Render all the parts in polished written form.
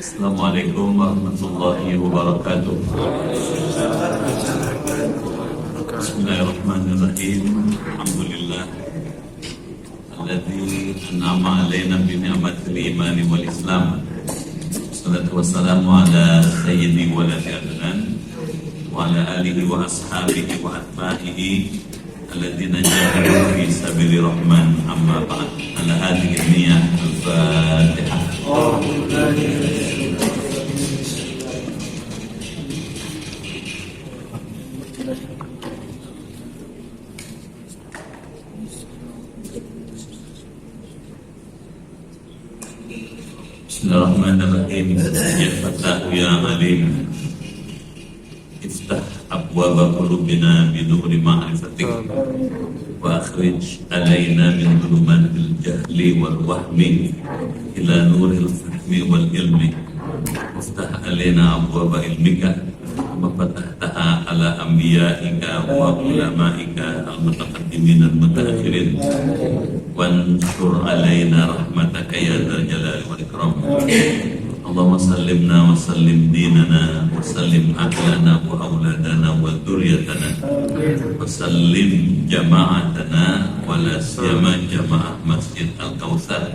Assalamualaikum warahmatullahi wabarakatuh. Bismillahirrahmanirrahim. Alhamdulillah alladzi an'ama 'alaina bi ni'matil iman wal islam. Wassalatu wassalamu ala sayyidi waladi adnan wa ala alihi wa ashabihi wa atba'ihi alladzina jahadu fi sabili rahman, amma ba'd. Ala hadhihi niyyah al-Fatihah. Bismillahirrahmanirrahim. Ya Fatah ya Alim, iftah abwaba qulubina bi nuri ma'rifatik wa akhrij alaina min dhulumatil jahli wal wahmi ila nuril fahmi wal ilmi. Iftah alaina abwaba ilmika wa fatahtaha ala anbiya'ika wa ulama'ika al-mutaqaddimin al-mutaakhirin wansur alaina rahmataka ya dzal jalali wal ikram. Allahumma sallimna wa sallim dinana wa sallim ahlana wa auladana wa dzurriyyatana wa sallim jama'atana wa la siyama jama'ah Masjid Al-Kautsar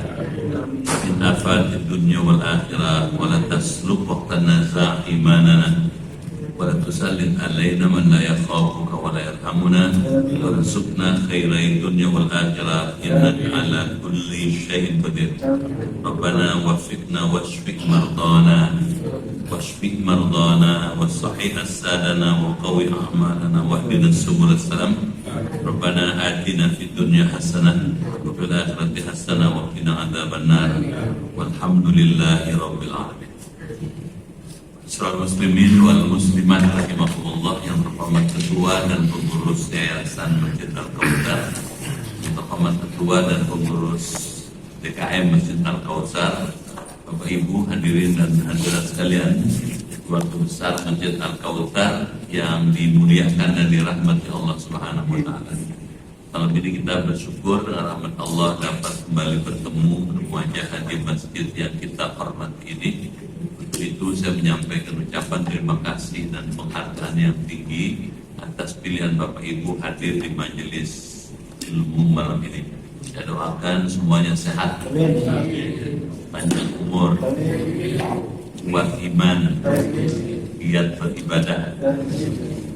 min afatid dunya wal akhirah wa la tasluk waqtana za' imanana wa la tusallin alaina man la yakhafuka wa la yarhamuna wa rizqna khairai dunya wal akhirah innaka ala kulli syai'in qadir. Rabbana waffiqna washfi mardana wa sahih as-sadana wa qawi a'malana wa hdina subul salam. Rabbana atina fid dunya hasanah wa fil akhirati hasanah wa qina adzabannar. Walhamdulillahi rabbil alamin. Saudara muslimin wal muslimat rahimakumullah, yang terhormat ketua dan pengurus Yayasan Masjid Al-Kautsar, yang terhormat ketua dan pengurus DKM Masjid Al-Kautsar, Bapak Ibu hadirin dan hadirat sekalian, keluarga besar Masjid Al-Kautsar yang dimuliakan dan dirahmati Allah Subhanahu wa taala. Malam ini kita bersyukur dengan rahmat Allah dapat kembali bertemu wajah di masjid yang kita hormati ini. Untuk itu saya menyampaikan ucapan terima kasih dan penghargaan yang tinggi atas pilihan Bapak Ibu hadir di majelis ilmu malam ini. Saya doakan semuanya sehat, panjang umur, kuat iman, giat beribadah,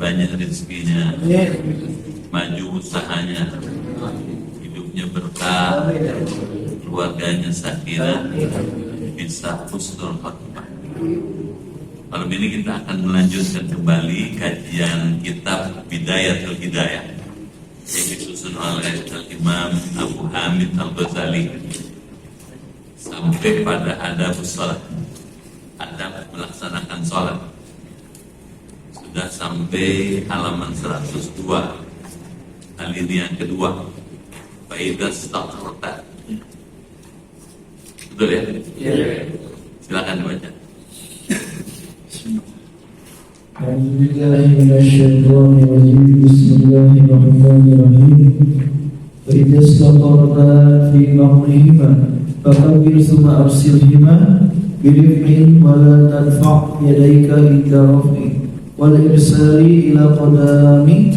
banyak rezekinya, maju usahanya, hidupnya berkah, keluarganya sakinah, bisa husnul khotimah. Malam ini kita akan melanjutkan kembali kajian kitab Bidayatul Hidayah yang disusun oleh Imam Abu Hamid Al-Ghazali sampai pada adabus shalah, adab melaksanakan sholat. Sudah sampai halaman 102, alinea yang kedua, Faidas Taqrota. Betul ya? Yeah. Silakan dibaca. A'udzubillahi minasyaitonir rajim. Bismillahirrahmanirrahim. Wa idza istaqarta fi maqlihima fakabbir summa arsilhima birif'in wa la tadfa' yadayka ila raf'i wal irsali ila qadami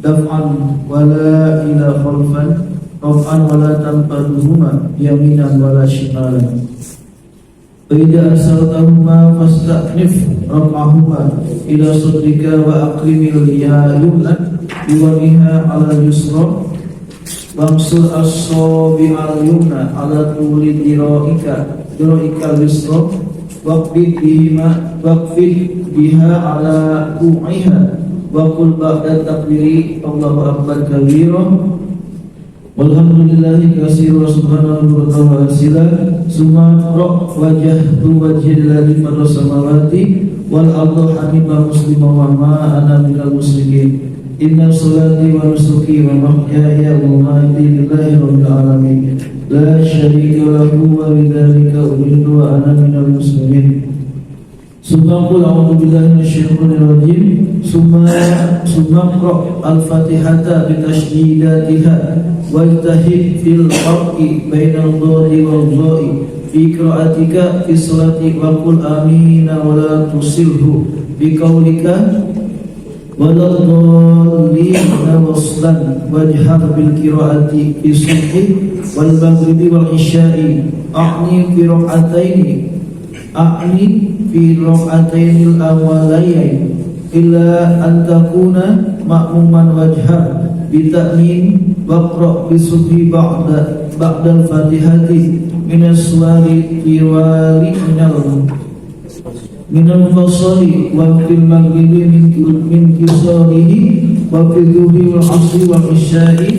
daf'an wa la ila khalfan raf'an wa la tanqadhuma yaminan wa la shimalan. Fa'idha arsaltahuma fasta'nif raf'ahuma ila sadrika wa aqrimil yumna biwaniha ala yusra wamsul as-sabi'al yumna ala tuli dira'ika yusra waqfid biha ala ku'iha wa qul ba'da takbiri Allahu akbar kabira walhamdulillahi katsira subhanahu wa ta'ala summa wajhtu wajhil ladzi maras samawati wal ardu hanifan musliman wa ma ana minal musyrikin. Inna salati wa nusuki wa mahyaya wa mamati lillahi rabbil alamin la syarika lahu wa bidzalika umirtu wa ana minal muslimin. Summa qul a'udzu billahi minasyaitonir rajim. Summa qra' al-Fatihata bi tasydidatiha wa ittahid fil farqi bainal dhari wal dha'i fi qira'atika fi sholati wa qul amina wa la tusilhu bi qaulika waladhdallina waslan wajhar bil qira'ati fi subhi wal maghribi wal isya'i a'ni fi raq'ataini al-awwalayn illa an takuna ma'muman wajhar bi ta'min waqra' bi subhi ba'da al-fatihati min as-suwari tiwali minal fasali wa fil maghribi min kisarihi wa fil dhuhri wal asri wal isya'i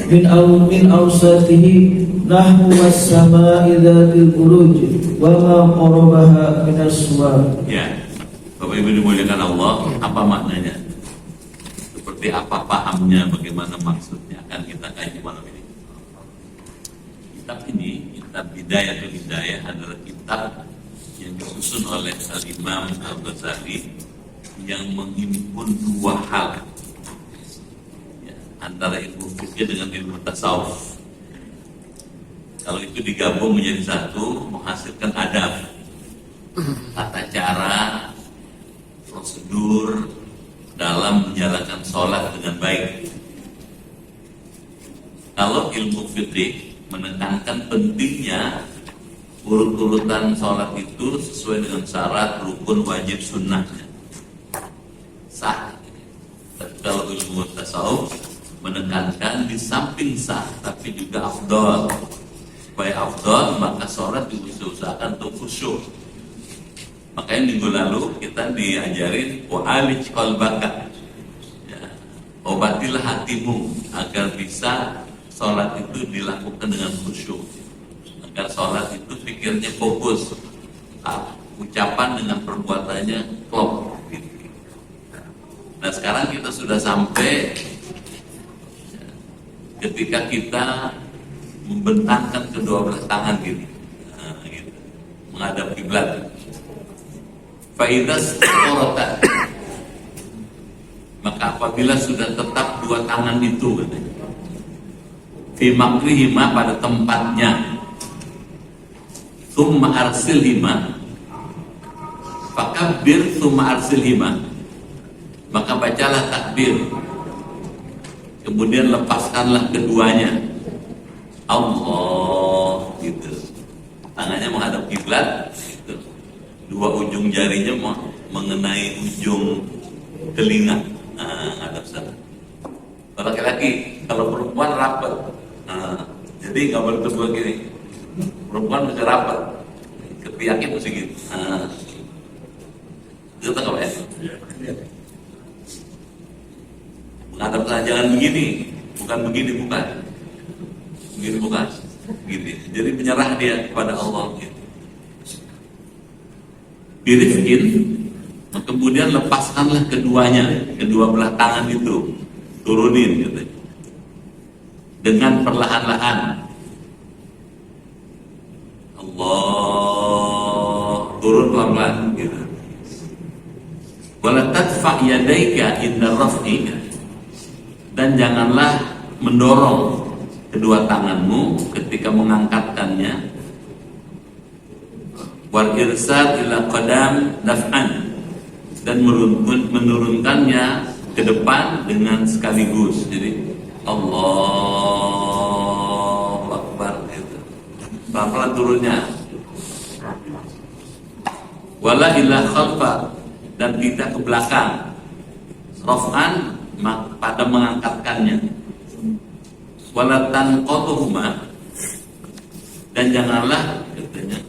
min awsatihi nahwu was-sama'i dhatil buruj wa ma qarabaha min as-suwar. Ya, Bapak Ibu dimuliakan Allah, apa maknanya? Seperti apa pahamnya, bagaimana maksudnya akan kita kaji malam ini. Kitab ini, kitab Bidayatul Hidayah adalah kitab yang disusun oleh Al-Imam Al-Ghazali yang menghimpun dua hal, ya, antara ilmu fikih dengan ilmu tasawuf. Kalau itu digabung menjadi satu, menghasilkan adab, tata cara, prosedur dalam menjalankan sholat dengan baik. Kalau ilmu fikih menekankan pentingnya urut-urutan sholat itu sesuai dengan syarat, rukun, wajib, sunnahnya sah. Tapi kalau ilmu tasawuf menekankan di samping sah tapi juga afdol. Supaya afdol maka sholat diusahakan untuk khusyuk. Makanya minggu lalu kita diajarin wa'alij qalbaka, ya, obatilah hatimu agar bisa sholat itu dilakukan dengan khusyuk, agar sholat itu pikirnya fokus, ucapan dengan perbuatannya klop gitu. Nah sekarang kita sudah sampai ketika kita membentangkan kedua belah tangan gini, gitu, menghadap kiblat. Faidas korota, maka apabila sudah tetap dua tangan itu, fi makrihima pada tempatnya, thumma arsilhima, fakabbir thumma arsilhima, maka bacalah takbir, kemudian lepaskanlah keduanya. Allah, gitu. Tangannya menghadap kiblat, gitu. Dua ujung jarinya mengenai ujung telinga, hadap sana. Kalau laki-laki, kalau perempuan rapat, jadi nggak boleh terus gini. Perempuan mesti rapat, kepiaknya mesti gitu. Itu tahu ya? Menghadap sana, jangan begini, bukan begini, bukan. Begini bukan, gini. Jadi menyerah dia kepada Allah. Gitu. Birifkin, kemudian lepaskanlah keduanya, kedua belah tangan itu, turunin, gitu. Dengan perlahan-lahan. Allah, turun pelan-pelan, gitu. Wala tadfa' yadaika inda raf'i, dan janganlah mendorong kedua tanganmu ketika mengangkatkannya. Wal irsal ila qadam daf'an, dan menurunkannya ke depan dengan sekaligus. Jadi Allahu Akbar, gitu. Pelan-pelan turunnya. Wala ila khalfa, dan tidak ke belakang. Raf'an, pada mengangkatkannya. Wala tanqatuhuma, dan janganlah, katanya,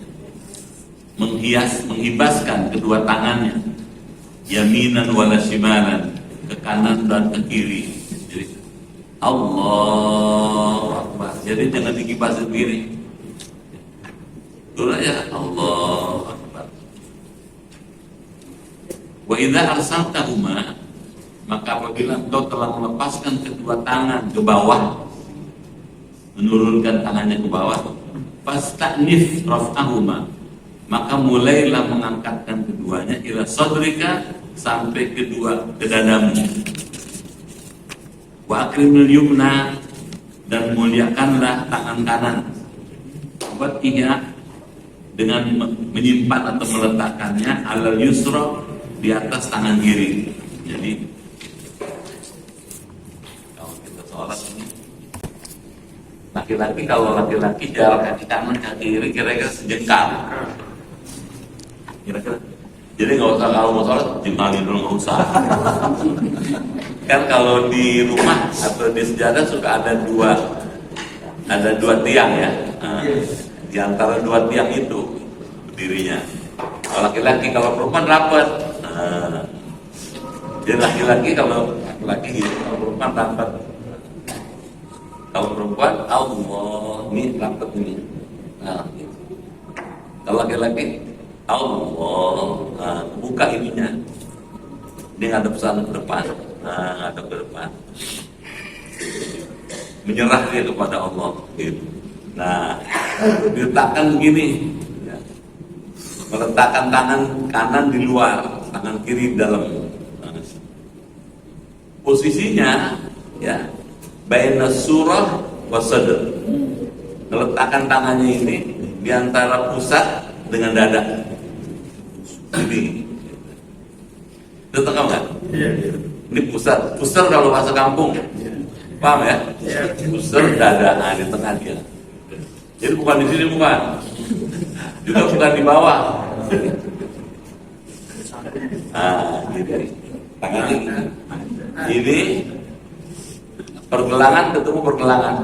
menghibaskan kedua tangannya, yaminan wala shimalan, ke kanan dan ke kiri. Jadi Allahu Akbar, jadi jangan dikipasin kiri, turun aja Allahu Akbar. Wa idza arsaltahuma, maka apabila engkau telah melepaskan kedua tangan ke bawah, menurunkan tangannya ke bawah, fasta'nif raf'ahuma, maka mulailah mengangkatkan keduanya ila sadrika, sampai ke dadamu. Wa akrimul yumna, dan muliakanlah tangan kanan. Watiha dengan menyimpan atau meletakkannya alal yusra di atas tangan kiri. Jadi kalau kita sholat ini, laki-laki kalau laki-laki jarak kaki kanan kaki kiri kira-kira sejengkal. Kira-kira. Jadi nggak usah kalau mau sholat jengkalin dulu, nggak usah. Kan kalau di rumah atau di sejadah suka ada dua tiang ya. Di antara dua tiang itu berdirinya. Kalau laki-laki, kalau perempuan rapat. Jadi laki-laki kalau laki-laki gitu, kalau perempuan rapat. Kalau perempuan, Allah ini rapat ini. Nah, gitu. Kalau laki-laki, Allah buka ininya. Dia ngadep sana ke depan, ngadep ke depan. Menyerah dia kepada Allah. Gitu. Nah, diletakkan begini, ya. Meletakkan tangan kanan di luar, tangan kiri di dalam. Nah, posisinya, ya, baina surah wa sadr. Meletakkan tangannya ini di antara pusat dengan dada. Ini, itu tahu nggak? Ini pusat. Pusat kalau bahasa kampung, paham ya? Pusat dada, nah, di tengah dia. Jadi bukan di sini, bukan. Juga bukan di bawah. Gini. Tangan ini pergelangan ketemu pergelangan.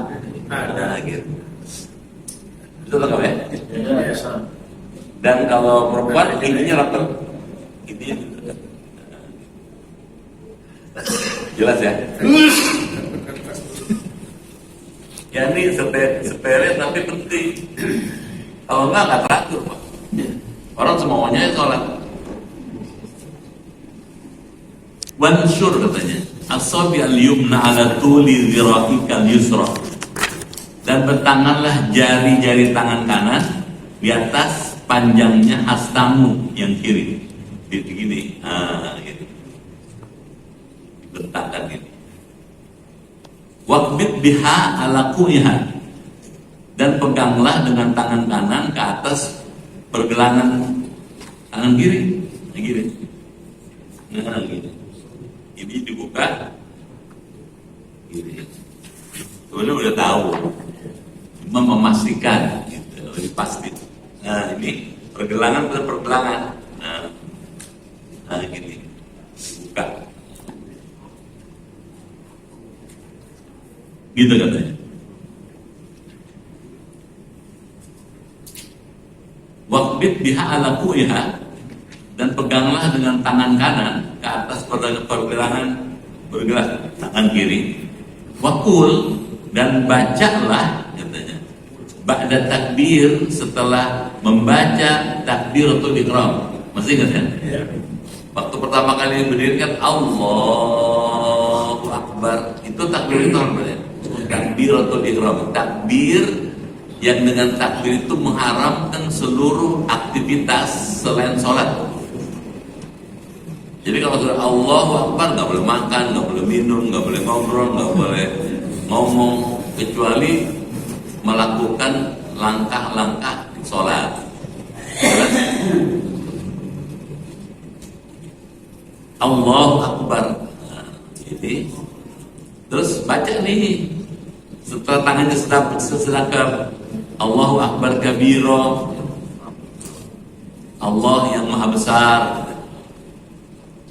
Nah, gitu. Itu lengkap ya? Dan kalau perempuan ininya rapat. Ininya jelas ya? Ya ini sepele tapi penting. Kalau nggak teratur Pak. Orang semuanya sholat. Wansur katanya. Asabi al-yumna ala tuli zira'ika al-yusra. Dan bertanganlah jari-jari tangan kanan di atas panjangnya hastamu yang kiri. Gini, gitu. Letakkan gini. Waqbid biha ala ku'iha, dan peganglah dengan tangan kanan ke atas pergelangan tangan kiri. Gini. Nah, gini. Ini dibuka. Gini. Sebenarnya udah tahu. Cuma memastikan gitu, lebih pasti. Nah, ini pergelangan dan pergelangan. Nah, gini. Buka. Gitu katanya. Waqbid biha ala ku'iha, dan peganglah dengan tangan kanan ke atas pergelangan tangan kiri. Waqul, dan bacalah katanya ba'da takbir, setelah membaca takbiratul ihram. Masih ingat kan? Ya? Waktu pertama kali berdiri kan Allahu Akbar. Itu takbir itu apa ya? Takbiratul ihram. Takbir yang dengan takbir itu mengharamkan seluruh aktivitas selain sholat. Jadi kalau sudah Allahu Akbar, nggak boleh makan, nggak boleh minum, nggak boleh ngobrol, nggak boleh ngomong, kecuali melakukan langkah-langkah sholat. Allahu Akbar. Nah, jadi terus baca nih, setelah tangannya sedekap, Allahu Akbar kabira, Allah yang maha besar,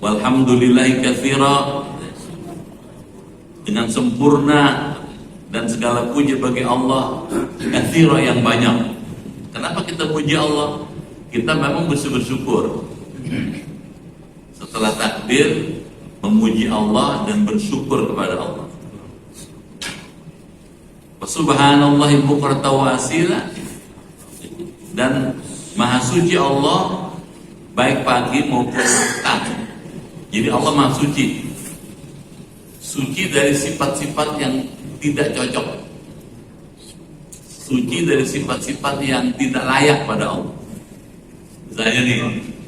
walhamdulillahi katsira, dengan sempurna dan segala puji bagi Allah, katsira yang banyak. Kenapa kita puji Allah? Kita memang bersyukur. Setelah takbir, memuji Allah dan bersyukur kepada Allah. Subhanallahi bukratan wa asila, dan maha suci Allah baik pagi maupun petang. Jadi Allah maha suci, suci dari sifat-sifat yang tidak cocok, suci dari sifat-sifat yang tidak layak pada Allah. Misalnya nih,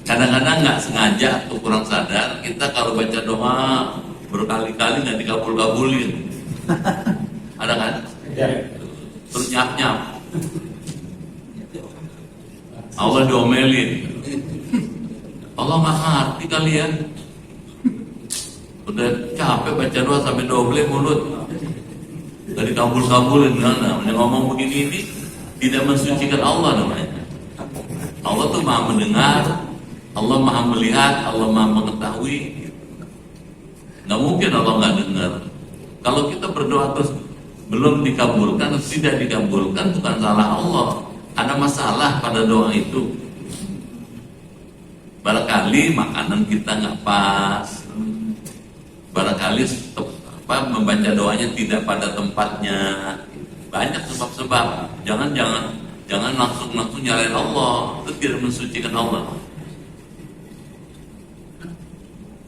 kadang-kadang nggak sengaja atau kurang sadar, kita kalau baca doa berkali-kali nggak dikabul-kabulin. Ada kan? Ya. Terus nyap-nyap. Allah diomelin. Allah nggak ngerti kalian. Udah capek baca doa sampai doble mulut. Dari kabul-kabulin kan, ngomong begini ini tidak mensucikan Allah namanya. Allah tuh maha mendengar, Allah maha melihat, Allah maha mengetahui. Nggak mungkin Allah nggak dengar. Kalau kita berdoa terus belum dikabulkan, tidak dikabulkan, bukan salah Allah. Ada masalah pada doa itu. Barangkali makanan kita nggak pas, barangkali membaca doanya tidak pada tempatnya. Banyak sebab-sebab. Jangan langsung nyalain Allah. Itu tidak mensucikan Allah.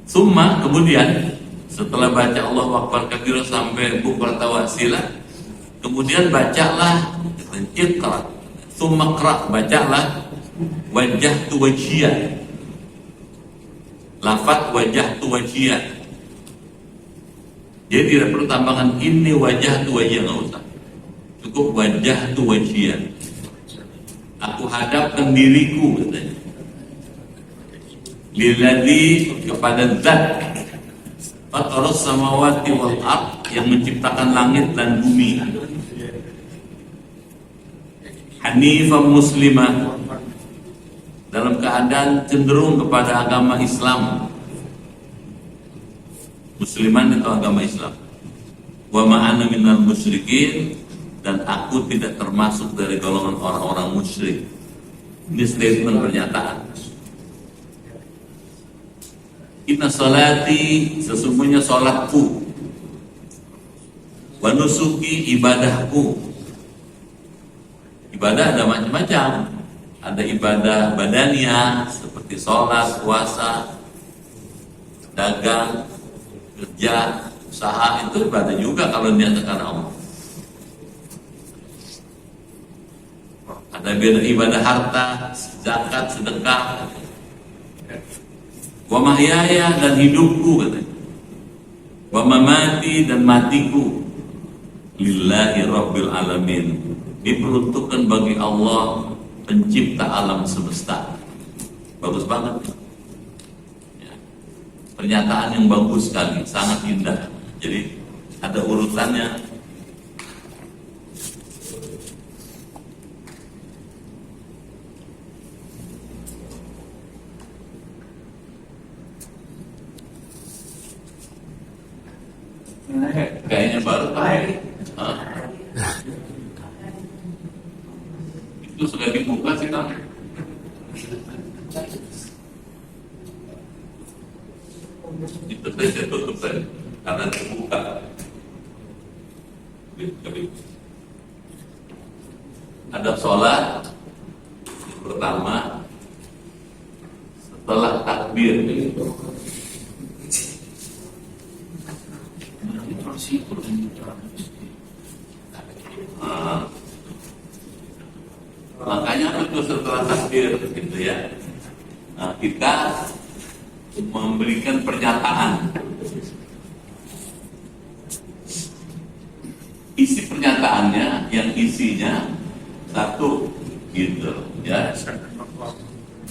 Summa, kemudian setelah baca Allah Akbar kabira sampai bukrata wasila, kemudian bacalah Iqra. Summa qra, bacalah wajjahtu wajhiyah. Lafaz wajjahtu wajhiyah. Jadi tidak perlu tambahan ini wajah tu wajah, nggak usah. Cukup wajah tu wajah. Aku hadapkan diriku, katanya. Lilladzi, kepada Zat Fatarus samawati wal ard, yang menciptakan langit dan bumi. Hanifan muslimah, dalam keadaan cenderung kepada agama Islam. Musliman itu agama Islam. Wa ma'ana minal musyrikin, dan aku tidak termasuk dari golongan orang-orang musyrik. Ini statement pernyataan. Inna salati, sesungguhnya salatku, wa nusuki, ibadahku. Ibadah ada macam-macam. Ada ibadah badaniyah seperti sholat, puasa, dagang, kerja, usaha, itu ibadah juga kalau niatkan Allah. Ada ibadah harta, zakat, sedekah. Wa mahyaya, dan hidupku, katanya. Wa mamati, dan matiku. Lillahi rabbil alamin, diperuntukkan bagi Allah, pencipta alam semesta. Bagus banget. Pernyataan yang bagus sekali, sangat indah. Jadi ada urutannya. Kayaknya baru tahu. Itu sudah dibuka sih kan? Itu saya tutup saya karena terbuka. Ada sholat pertama setelah takbir. Makanya itu setelah takbir gitu ya. Nah, kita memberikan pernyataan. Isi pernyataannya, yang isinya satu gitu ya,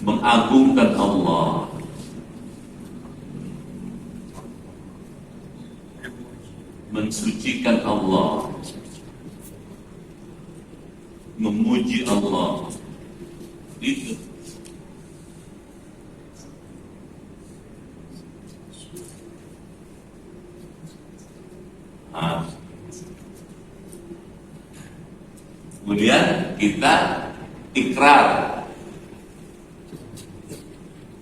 mengagungkan Allah, mensucikan Allah, memuji Allah. Itu kemudian kita ikrar.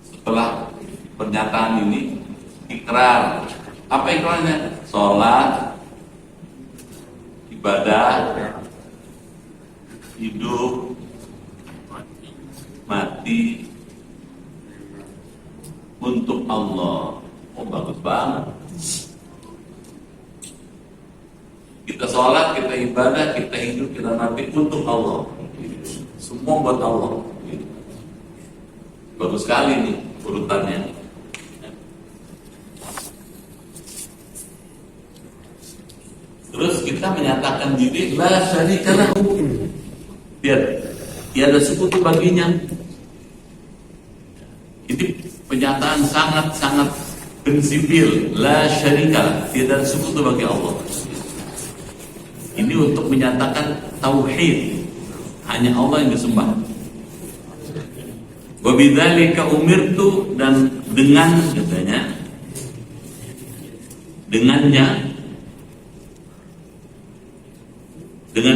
Setelah pernyataan ini, ikrar. Apa ikrarnya? Sholat, ibadah, hidup, mati untuk Allah. Oh, bagus banget. Kita sholat, kita ibadah, kita hidup, kita mati untuk Allah. Semua buat Allah. Bagus sekali nih urutannya. Terus kita menyatakan diri la syarika lahu, tiada sekutu baginya. sangat-sangat prinsipil, la syarika, tidak ada sekutu bagi Allah. Ini untuk menyatakan tauhid, hanya Allah yang disembah. Wa bidzalika umirtu, dan dengan katanya, dengan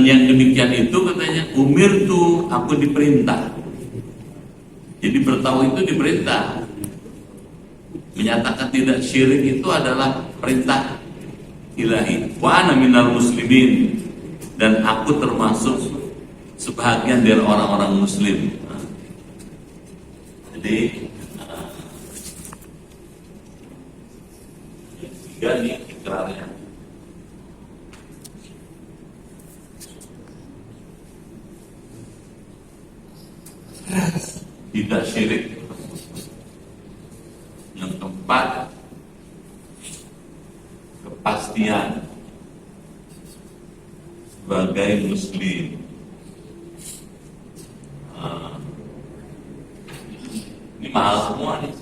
yang demikian itu katanya, umirtu, aku diperintah. Jadi bertauhid itu diperintah. Menyatakan tidak syirik itu adalah perintah ilahi. Wa ana minal muslimin, dan aku termasuk sebahagian dari orang-orang muslim. Jadi tiga nih ikrarnya. Tidak syirik. Yang keempat, kepastian sebagai muslim. Ini mahal semua nih.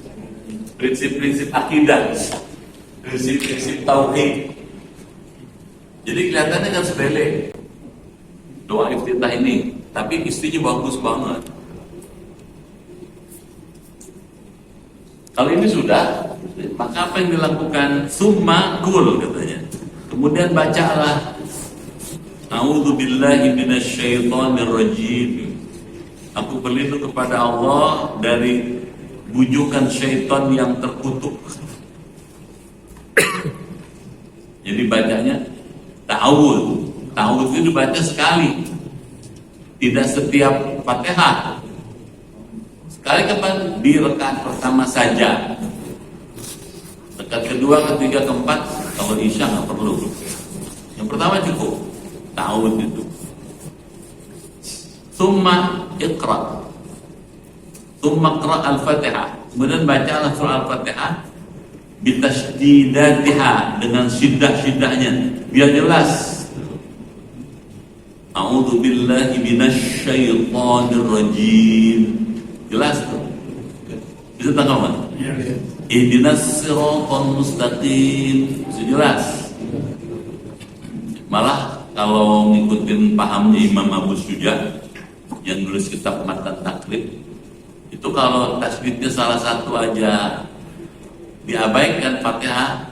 Prinsip-prinsip akidah, prinsip-prinsip tauhid. Jadi kelihatannya kan sepele doa iftitah ini, tapi istrinya bagus banget. Kalau ini sudah, maka apa yang dilakukan? Summa kul katanya. Kemudian bacalah A'udzubillahi minasyaitonir rajim. Aku berlindung kepada Allah dari bujukan syaitan yang terkutuk. Jadi bacanya ta'awudz. Ta'awudz itu dibaca sekali, tidak setiap Fatihah. Sekali kapan? Di rakaat pertama saja. Rakaat kedua, ketiga, keempat, kalau isya nggak perlu. Yang pertama cukup ta'awudz itu. Summa iqra. Summa qra al-Fatihah. Kemudian bacalah surah Al-Fatihah bitasydidatiha, dengan syiddah-syiddahnya biar jelas. A'udzu billahi minasyaitonir rajim. Jelas tuh. Bisa tangkap kan? Ihdinas siratal mustaqim. Bisa jelas. Malah kalau ngikutin pahamnya Imam Abu Syuja yang nulis kitab Matan Takrib, itu kalau tasbihnya salah satu aja diabaikan, Fatihah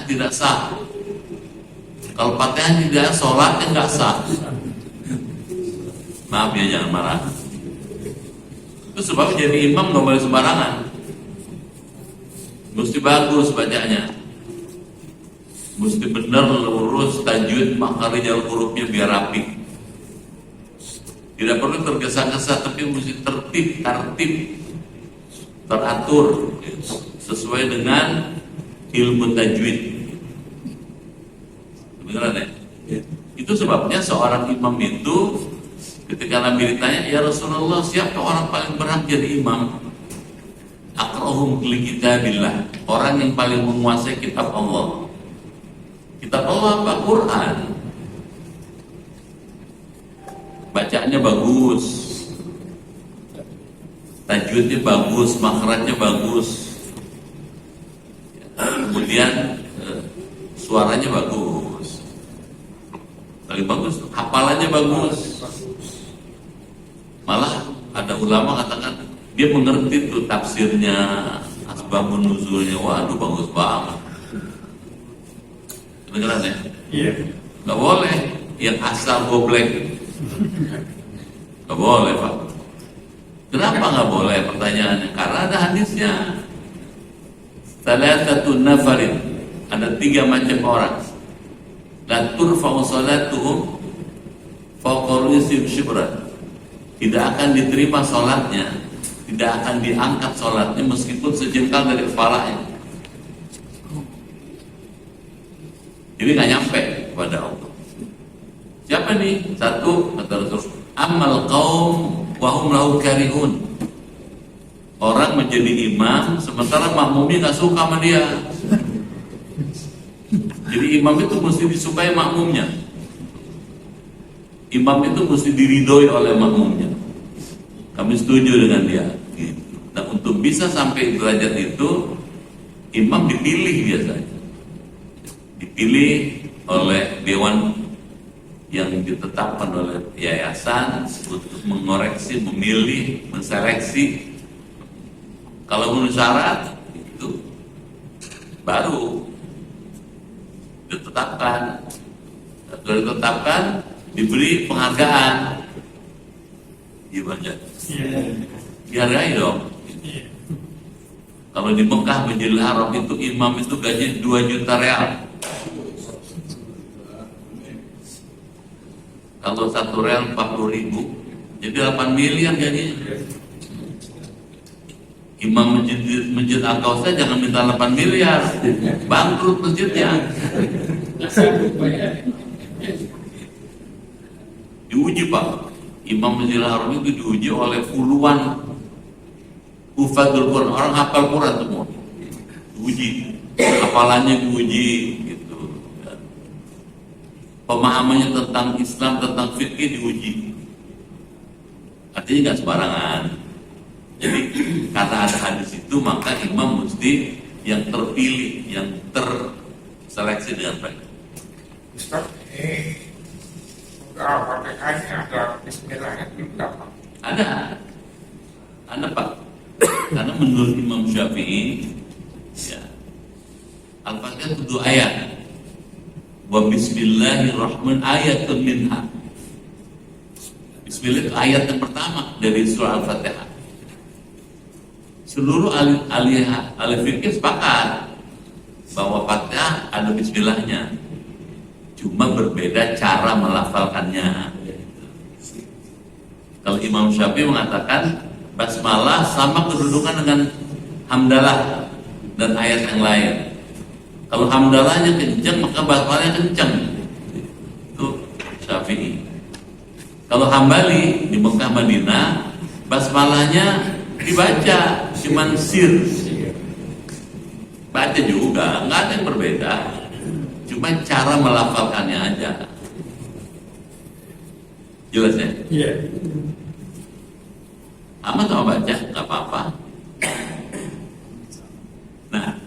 tidak sah. Kalau Fatihah tidak, sholatnya nggak sah. Maaf ya, jangan marah. Itu sebab jadi imam nggak boleh sembarangan, mesti bagus bacanya, mesti benar, lurus, tajwid, makhraj hurufnya biar rapi. Tidak perlu tergesa-gesa, tapi mesti tertib, teratur sesuai dengan ilmu tajwid. Beneran ya? Itu sebabnya seorang imam itu ketika Nabi ditanya, ya Rasulullah, siapa orang paling berhak jadi imam? Aqra'uhum li kitabillah, orang yang paling menguasai kitab Allah. Kitab Allah apa? Quran. Bacaannya bagus, tajwidnya bagus, makhrajnya bagus, kemudian suaranya bagus, paling bagus, hafalannya bagus. Malah ada ulama katakan dia mengerti tuh tafsirnya, asbabun nuzulnya. Waduh, bagus banget. Beneran ya? Iya. Gak boleh yang asal goblek. Gak boleh, Pak. Kenapa gak boleh? Pertanyaannya karena ada hadisnya. Salasatun nafarin, ada 3 macam orang. La turfa'u salatuhum fawqa ru'usihim shibran. Tidak akan diterima sholatnya, tidak akan diangkat sholatnya meskipun sejengkal dari kepalanya. Jadi nggak nyampe kepada Allah. Siapa nih? Satu, kata Rasul, amal qaum wa hum lahu karihun. Orang menjadi imam sementara makmumnya nggak suka sama dia. Jadi imam itu mesti disukai makmumnya. Imam itu mesti diridhoi oleh makmumnya. Kami setuju dengan dia. Gitu. Nah, Untuk bisa sampai derajat itu, imam dipilih biasanya. Dipilih oleh dewan yang ditetapkan oleh yayasan untuk mengoreksi, memilih, menseleksi. Kalau memenuhi syarat itu baru ditetapkan. Setelah ditetapkan, diberi penghargaan. Gimana? Dihargai dong. Kalau di Mekah Masjidil Haram itu imam itu gaji 2 juta real. Kalau 1 real 40.000, jadi 8 miliar gajinya. Imam masjid Al-Kausar jangan minta 8 miliar, bangkrut masjidnya. Diuji Pak, Imam Masjidil Haram itu diuji oleh puluhan hufadzul Quran, orang hafal Quran semua. Diuji, hafalannya diuji, gitu. Pemahamannya tentang Islam, tentang fikih diuji. Artinya nggak sembarangan. Jadi karena ada hadis itu, maka imam mesti yang terpilih, yang terseleksi dengan baik. Ustaz, Al-Fatihahnya ada bismillahnya tidak Pak? Ada Pak. Karena menurut Imam Syafi'i, ya, Al-Fatihah itu 2 ayat. Wa bismillahirrahmanirrahim ayatun minha. Bismillah itu ayat yang pertama dari surah Al-Fatihah. Seluruh ahli fikih sepakat bahwa Fatihah ada bismillahnya. Cuma berbeda cara melafalkannya. Kalau Imam Syafi'i mengatakan basmalah sama kedudukan dengan hamdalah dan ayat yang lain. Kalau hamdalahnya kencang, maka basmalahnya kencang. Itu Syafi'i. Kalau Hambali di Mekah Madinah, basmalahnya dibaca cuman sir. Baca juga, nggak ada yang berbeda. Cuma cara melafalkannya aja. Jelas ya? Iya. Amat sama baca, nggak apa-apa. Nah,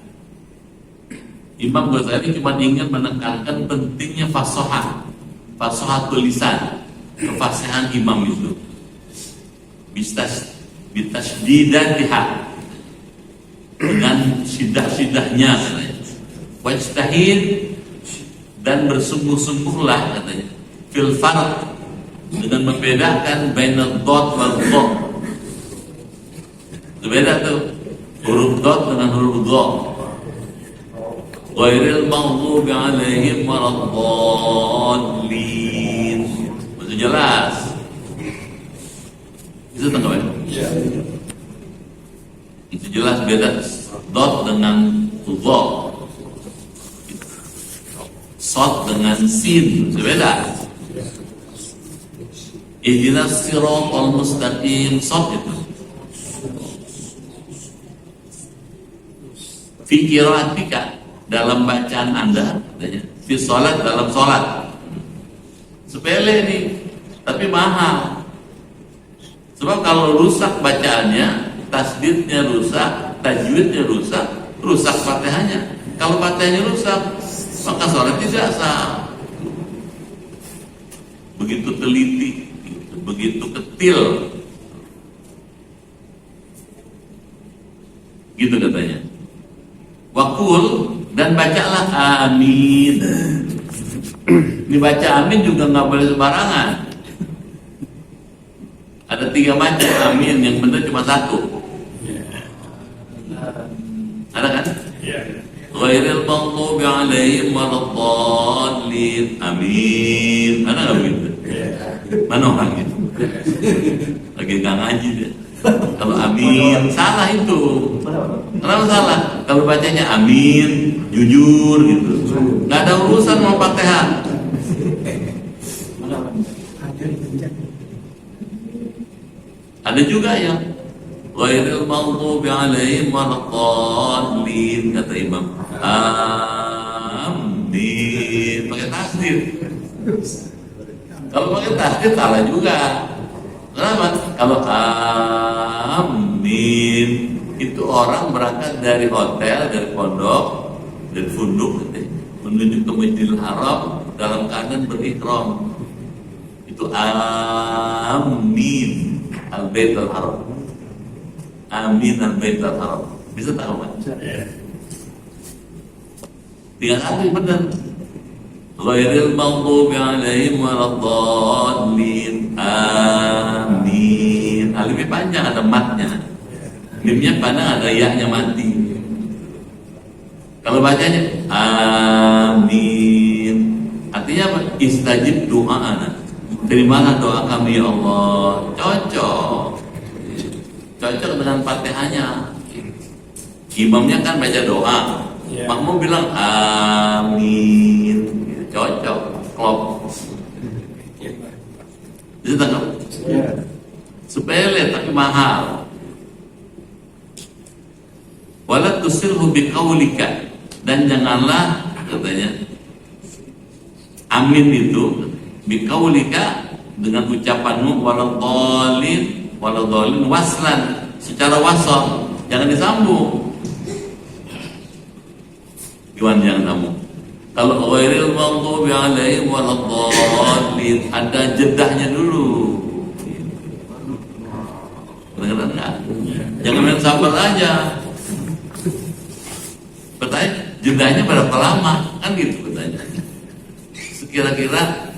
Imam Ghazali cuma ingin menekankan pentingnya fasohah tulisan, kefasihan imam itu. Bitasdidatiha, dengan sidah-sidahnya katanya. Wajtahid, dan bersungguh-sungguhlah katanya. Fil farq, dengan membedakan bainal dot wal dot. Beda tuh huruf dot dengan huruf dot. Ghairil maghdubi alaihim waladdallin. Itu jelas. Itu tanggapan? Iya. Itu jelas beda dot dengan dot. Sod dengan sin, beda. Ihdinas siratal mustaqim, sod itu. Fi qiraatika, dalam bacaan Anda, fi sholat, dalam sholat. Sepele nih, tapi mahal. Sebab kalau rusak bacaannya, tasdidnya rusak, tajwidnya rusak, rusak Fatihahnya. Kalau Fatihahnya rusak, maka sholat tidak sah. Begitu teliti, begitu ketil, gitu katanya. Wakul, dan bacalah amin. Dibaca amin juga nggak boleh sembarangan. Ada 3 macam amin, yang benar cuma 1. Ada kan? Ghairil maghdubi alaihim waladdallin. Amin. Ada nggak begitu? Mana orang gitu? Lagi nggak ngaji deh. Kalau amin salah itu. Kenapa salah? Kalau bacanya amin, jujur gitu. Nggak ada urusan mau Fatihah. Ada juga yang ghairil maghdubi alaihim waladdallin, kata imam. Amin. Pakai tasdid. Kalau pakai tasdid salah juga. Kenapa? Kalau amin itu orang berangkat dari hotel, dari pondok, dari funduk menuju ke Masjidil Haram dalam keadaan berihram. Itu amin al-baitul haram. Amin al-baitul haram. Bisa tahu kan? Tiga kali benar. Ghairil maghdubi alaihim waladdallin. Amin. Alifnya panjang, ada matnya. Mimnya panjang, ada ya-nya mati. Kalau bacanya amin, artinya apa? Istajib doa'ana. Terimalah doa kami ya Allah. Cocok dengan Fatihahnya. Imamnya kan baca doa, makmum bilang amin. Cocok, klop. Bisa tangkap? Sepele tapi mahal. Wala tusirhu biqaulika, dan janganlah katanya amin itu biqaulika dengan ucapanmu waladhdallin waslan, secara wasal, jangan disambung. Gimana jangan sambung? Kalau ghairil maghdubi alaihim waladdallin, ada jedahnya dulu. Benar enggak? Jangan main sabar aja. Bertanya, jedahnya berapa lama? Kan gitu bertanya. Sekira-kira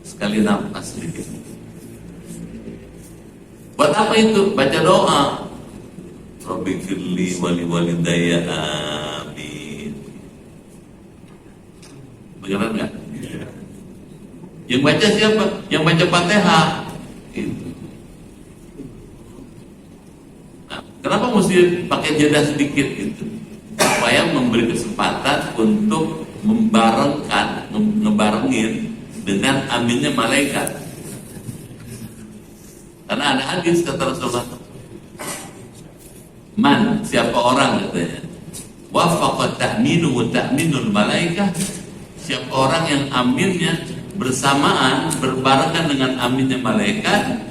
sekali nafas sedikit. Buat apa itu? Baca doa. Rabbi firli wali walidayya amin. Benar enggak? Yang baca siapa? Yang baca Fatihah. Gitu. Nah, kenapa mesti pakai jeda sedikit gitu? Supaya memberi kesempatan untuk ngebarengin dengan aminnya malaikat. Karena ada hadis kata Rasulullah, man, siapa orang katanya, wafaqat ta'minu wa ta'minul malaikah, siapa orang yang aminnya bersamaan, berbarengan dengan aminnya malaikat,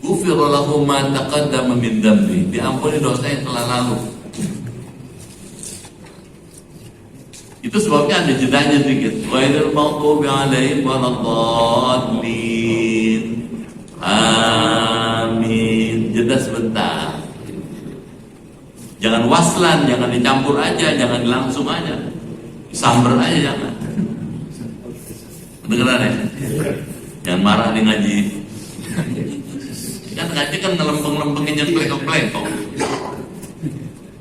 ghufira lahu ma taqaddama min dhanbi, diampuni dosa yang telah lalu. Itu sebabnya ada jedanya sedikit. Ghairil maghdubi alaihim waladdallin. Amin. Jeda sebentar. Jangan waslan, jangan dicampur aja, jangan langsung aja. Samber aja jangan. Kedengeran ya? Jangan marah di ngaji. Kan ngaji kan ngelempeng-lempengin yang plekok-plekok.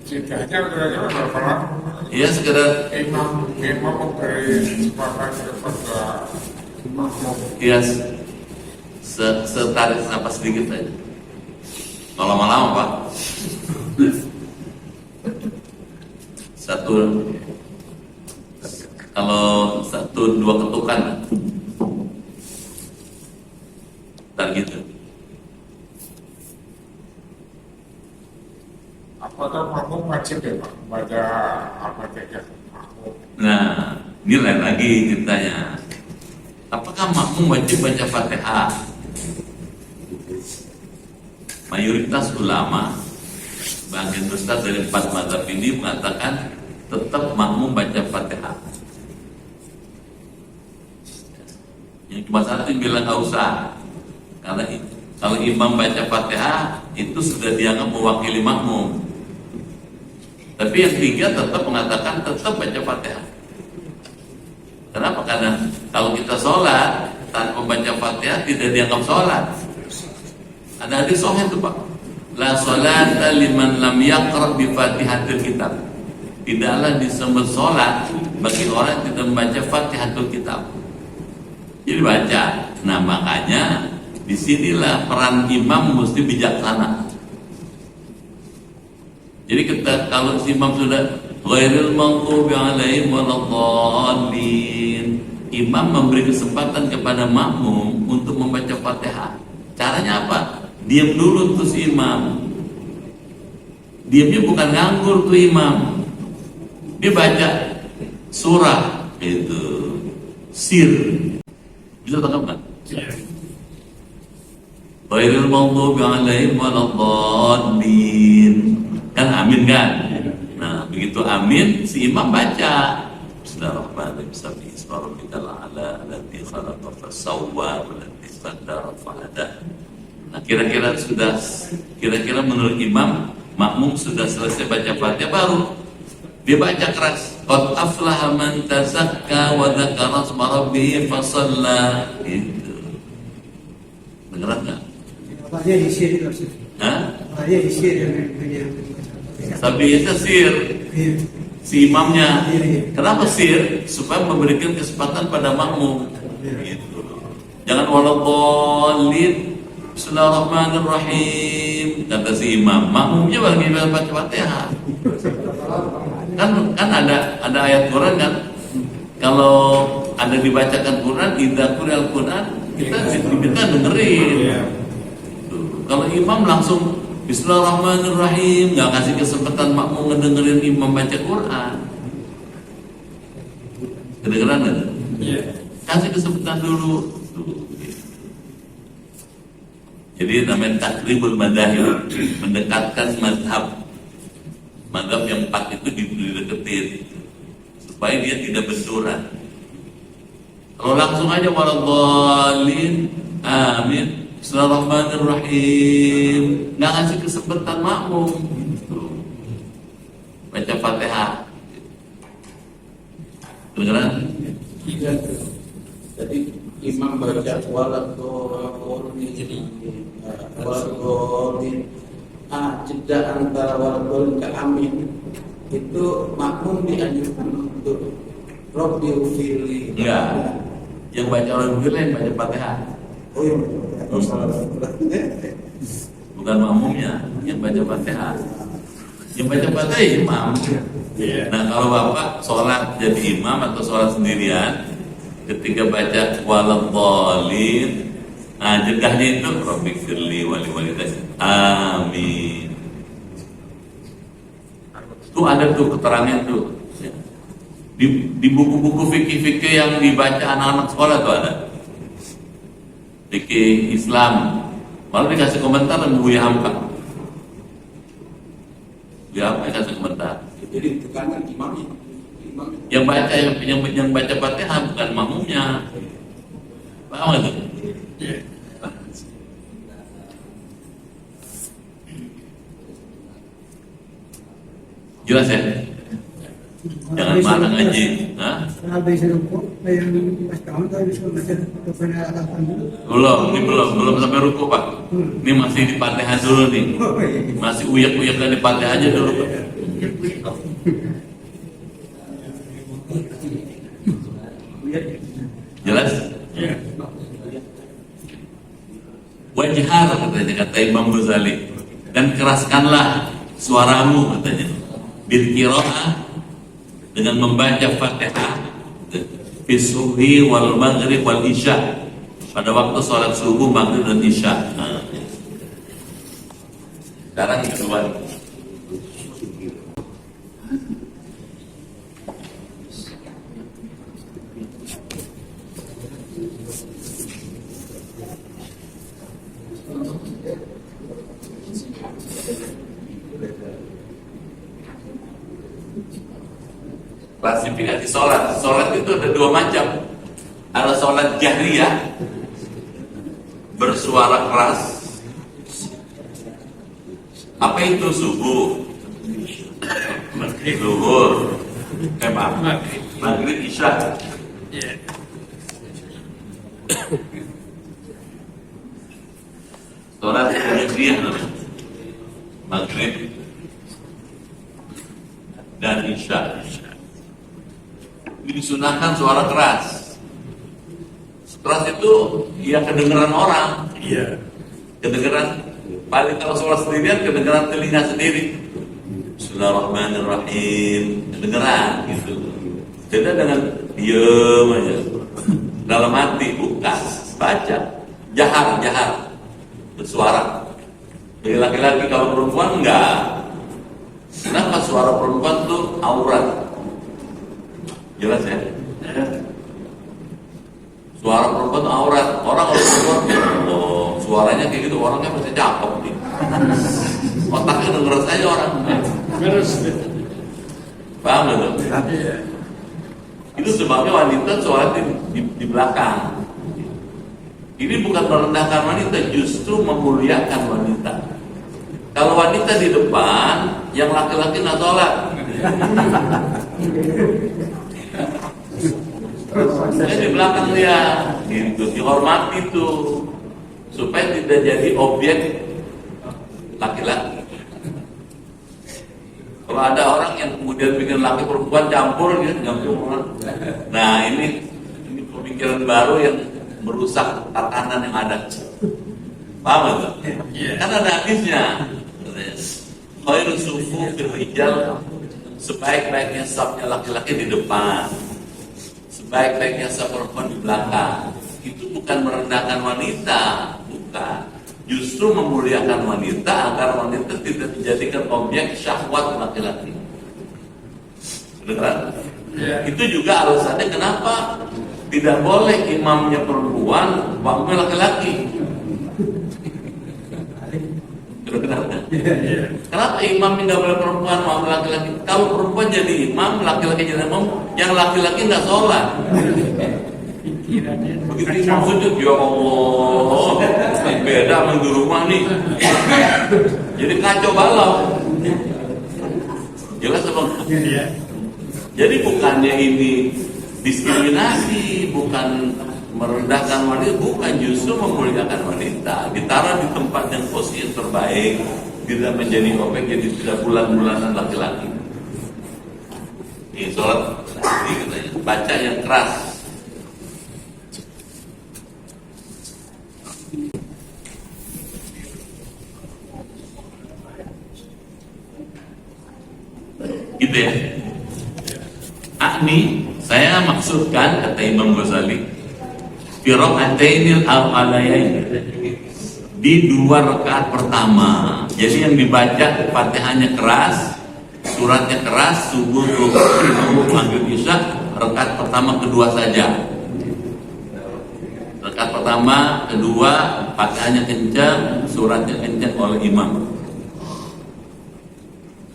Jedahnya kira-kira berapa lama? Iya sekedar Imam memberi kesempatan kepada makmum. iya setarik napas sedikit aja. Kalau lama-lama Pak. Kalau dua ketukan. Ntar gitu. Apakah makmum wajib ya Pak baca Al-Fatihah? Nah, ini lain lagi ceritanya. Apakah makmum wajib baca Fatihah? Mayoritas ulama, bagian besar dari 4 mazhab ini mengatakan tetap makmum baca Fatihah. Yang cuma satu yang bilang nggak usah, karena kalau imam baca Fatihah itu sudah dianggap mewakili makmum. Tapi yang 3 tetap mengatakan tetap baca Fatihah. Kenapa? Karena kalau kita sholat tanpa baca Fatihah tidak dianggap sholat. Ada hadis sahih itu Pak. La sholata liman lam yaqra bi Fatihatil Kitab. Tidaklah disebut sholat bagi orang yang tidak membaca Fatihatul Kitab. Jadi baca. Nah makanya disinilah peran imam mesti bijaksana. Jadi kita kalau si imam sudah ghairil maghdubi alaihim waladdallin, imam memberi kesempatan kepada makmum untuk membaca Fatihah. Caranya apa? Diam dulu tuh si imam. Diamnya bukan nganggur tuh imam. Dia baca surah itu sir. Bisa tangkap kan? Ghairil maghdubi 'alaihim waladdallin. Kan amin kan? Nah, begitu amin si imam baca Bismillahirrahmanirrahim. Sabbi isma rabbikal a'la alladzi khalaqa fasawwa walladzi qaddara fahada. Nah, kira-kira menurut imam makmum sudah selesai baca Fatihah baru dia baca keras. Qad aflaha man tazakka wa dzakara isma rabbih fasalla. Itu. Dengeran enggak? Fatihah disir itu. Hah? Fatihah disir yang Sabihnya sir. Si imamnya. Kenapa sir? Supaya memberikan kesempatan pada makmum. Gitu. Jangan waladdallin. Bismillahirrahmanirrahim kata si imam, makmumnya bagi baca Fatihah. Kan ada ayat Quran kan, kalau ada dibacakan Quran, idza quri'al Quran, kita dengerin. Kalau imam langsung Bismillahirrahmanirrahim, nggak kasih kesempatan makmum ngedengerin imam baca Quran. Kedengeran nggak? Kasih kesempatan dulu. Jadi namanya takribul madahib, mendekatkan madhab yang 4 itu dideketin supaya dia tidak benturan. Kalau langsung aja waladdallin, amin, Bismillahirrahmanirrahim, nggak ngasih kesempatan makmum baca Fatihah. Kedengeran? Jadi imam baca waladdallin, jeda antara waladdallin ke amin itu makmum dianjurkan untuk Rabbighfirli. Enggak. Yang baca Rabbighfirli yang baca Fatihah. Oh iya. Bukan makmumnya yang baca Fatihah. Yang baca Fatihah imam. Nah, kalau Bapak sholat jadi imam atau sholat sendirian, ketika baca waladdallin, jedahnya itu Rabbighfirli waliwalidayya. Amin. Tuh ada tuh keterangan tuh. Di buku-buku fikih-fikih yang dibaca anak-anak sekolah tuh ada. Fikih Islam. Malah dikasih komentar sama Buya Hamka. Buya Hamka kasih komentar. Jadi tekanan imamnya. Yang baca Fatihah bukan makmumnya. Paham nggak tuh? Jelas ya? Jangan marah ngaji. Hah? Habis rukuk, yang pas kamu tahu bisa baca kepada atasan dulu. Belum sampai ruku Pak. Ini masih di Fatihah dulu nih. Masih uyak-uyak di Fatihah aja dulu Pak. Jelas? Wajhar katanya, kata Imam Ghazali, dan keraskanlah suaramu katanya bil qiraah, dengan membaca Fatihah fi subhi wal maghrib wal isya, pada waktu sholat subuh, maghrib dan isya. Nah, sekarang kedua. Klasifikasi sholat. Sholat itu ada dua macam. Ada sholat jahriyah, bersuara keras. Apa itu? Subuh, zuhur, maghrib, isya. Sholat jahriyah namanya, maghrib dan isya. Disunahkan suara keras. Keras itu ya kedengeran orang. Iya. Kedengeran. Paling kalau suara sendirian kedengeran telinga sendiri. Bismillahirrahmanirrahim. Kedengeran gitu. Jadi dengan diam aja. Dalam hati bukan baca. Jahar. Bersuara. Bagi laki-laki, kalau perempuan enggak. Kenapa suara perempuan tuh aurat? Jelas ya? Suara perempuan itu aurat. Orang kalau perempuan, suaranya kayak gitu, orangnya pasti cakep nih. Otaknya denger aja orang. Paham gak? Itu sebabnya wanita sholat di belakang. Ini bukan merendahkan wanita, justru memuliakan wanita. Kalau wanita di depan, yang laki-laki nggak sholat. Saya di belakang dia, gitu, dihormati tuh, supaya tidak jadi objek laki-laki. Kalau ada orang yang kemudian bikin laki perempuan campur, gitu, campur. Nah ini pemikiran baru yang merusak tatanan yang ada. Paham gak? Kan ada hadisnya. Khairul sufu fil rijal, sebaik-baiknya safnya laki-laki di depan, sebaik-baiknya saf perempuan di belakang. Itu bukan merendahkan wanita, bukan. Justru memuliakan wanita agar wanita tidak dijadikan objek syahwat laki-laki. Benar? Itu juga alasannya kenapa tidak boleh imamnya perempuan, makmumnya laki-laki. Kenapa imamnya nggak boleh perempuan, makmum laki-laki? Kalau perempuan jadi imam, laki-laki jadi imam, yang laki-laki nggak sholat. Begitu imam sujud, ya Allah, beda sama di rumah nih. Jadi kacau balau. Jelas apa? Jadi bukannya ini diskriminasi, bukan merendahkan wanita, bukan, justru memuliakan wanita, ditaruh di tempat yang posisi yang terbaik, tidak menjadi objek, jadi tidak bulan-bulanan laki-laki. Ini sholat baca yang keras. Gitu ya. Akni, saya maksudkan, kata Imam Ghazali, fi raka'atainil awwalayain, di 2 rakaat pertama. Jadi yang dibaca Fatihahnya keras, suratnya keras, subuh, maghrib, isya, rakaat pertama kedua saja. Rakaat pertama, kedua, Fatihahnya kencang, suratnya kencang oleh imam.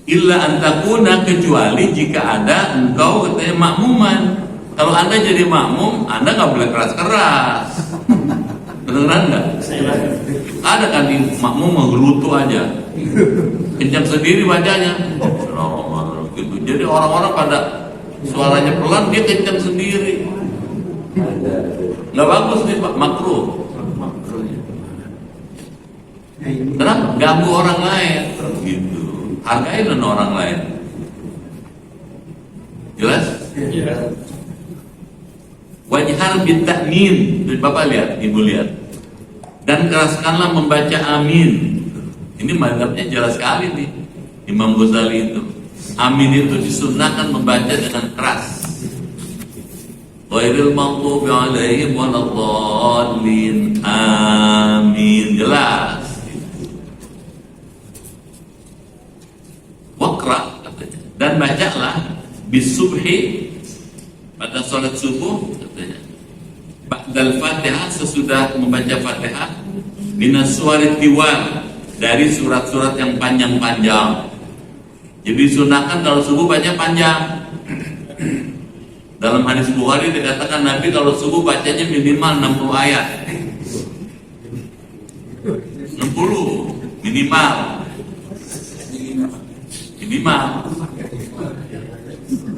Illa antakuna, kecuali jika ada engkau katanya makmuman. Kalau Anda jadi makmum, Anda nggak boleh keras-keras. Beneran nggak? Ada kan di makmum menggerutu aja, kencang sendiri bacanya. Gitu. Jadi orang-orang pada suaranya pelan, dia kencang sendiri. Nggak bagus nih Pak, makruh. Kenapa? Ganggu orang lain. Gitu. Hargain orang lain. Jelas? Wajhar bitakmin. Bapak lihat, ibu lihat. Dan keraskanlah membaca amin. Ini mazhabnya jelas sekali nih, Imam Ghazali itu. Amin itu disunnahkan membaca dengan keras. Ghairil maghdubi alaihim waladdallin. Amin. Jelas. Waqra, dan bacalah bisubhi, pada sholat subuh katanya, ba'dal Fatihah, sesudah membaca Fatihah, minas suwarit tiwal, dari surat-surat yang panjang-panjang. Jadi sunahkan kalau subuh baca panjang. Dalam hadis Bukhari dikatakan Nabi kalau subuh bacanya minimal 60 ayat. 60 minimal.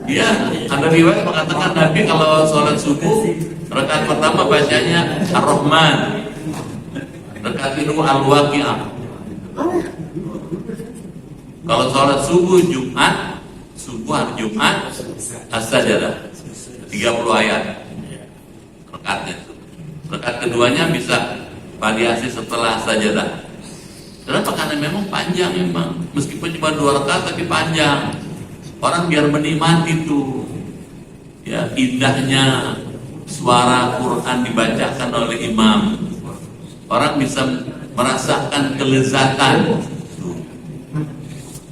Ya, ada riwayat mengatakan Nabi kalau sholat subuh rakaat pertama bacanya Ar-Rahman, rakaat kedua Al-Waqi'ah. Kalau sholat subuh Jumat, hari Jumat, As-Sajdah 30 ayat rakaatnya. Rakaat keduanya bisa variasi setelah As-Sajdah. Kenapa? Karena memang panjang memang. Meskipun cuma 2 rakaat tapi panjang. Orang biar menikmati tuh, ya, indahnya suara Quran dibacakan oleh imam. Orang bisa merasakan kelezatan.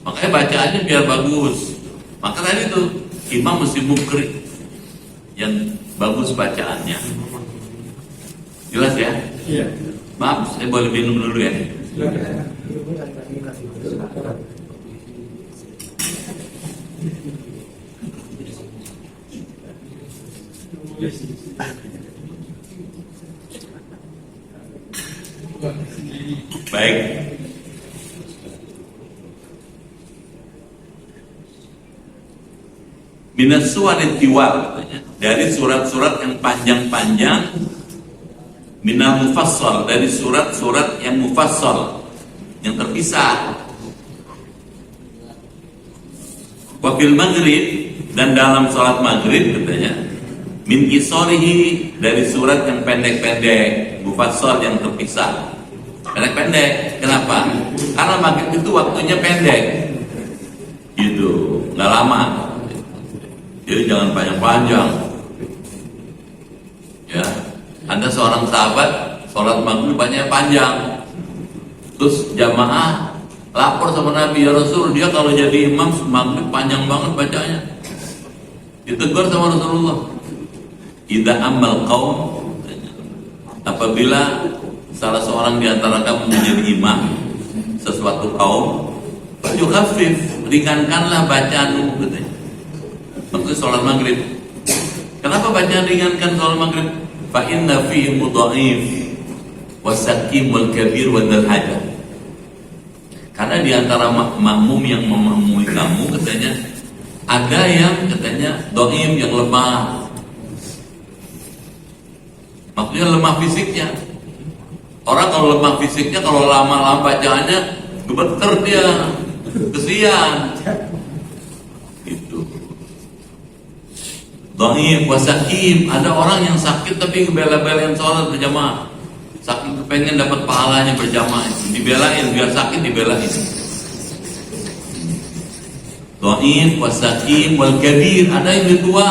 Makanya bacaannya biar bagus. Maka tadi tuh imam mesti mukri yang bagus bacaannya. Jelas ya? Iya. Maaf, saya boleh minum dulu ya. Baik. Minas suwarid tiwal, dari surat-surat yang panjang-panjang. Minal mufassal, dari surat-surat yang mufassal, yang terpisah. Wafil maghrib, dan dalam sholat maghrib katanya, min qisarihi, dari surat yang pendek-pendek, mufassal yang terpisah. Pendek-pendek, kenapa? Karena maghrib itu waktunya pendek, gitu, nggak lama. Jadi jangan panjang-panjang. Ya, ada seorang sahabat sholat maghrib banyak panjang. Terus jamaah lapor sama Nabi, ya Rasul, dia kalau jadi imam maghrib panjang banget bacanya. Ditegur sama Rasulullah, idza amal qaum, apabila salah seorang di antara kamu menjadi imam sesuatu kaum, yukhafif, ringankanlah bacaanmu, katanya. Maksudnya sholat maghrib. Kenapa bacaan ringankan sholat maghrib? Fa inna fihi mudha'if wasakim wal kabir wa dzal hajat. Karena di antara makmum yang memakmumi kamu katanya ada yang katanya dhaif, yang lemah. Maksudnya lemah fisiknya. Orang kalau lemah fisiknya, kalau lama-lama bacaannya gemeter dia, kesian. Itu. Dhaif wasakim, ada orang yang sakit tapi bela-belain sholat berjamaah. Saking kepengen dapat pahalanya berjamaah, dibelain, biar sakit dibelain. Dhaif wasakim wal kabir, ada yang tua.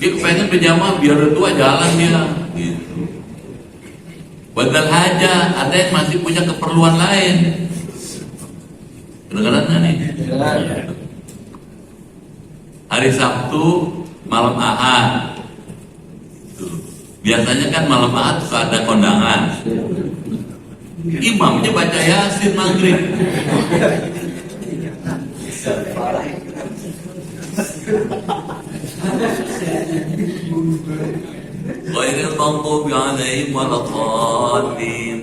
Dia kepengen berjamaah biar tua jalan dia, gitu. Wadal haja, ada yang masih punya keperluan lain. Kedengaran nggak nih? Hari Sabtu malam Ahad, biasanya kan malam Ahad suka ada kondangan. Imamnya baca Yasin maghrib. Ghairil maghdubi 'alaihim waladdallin.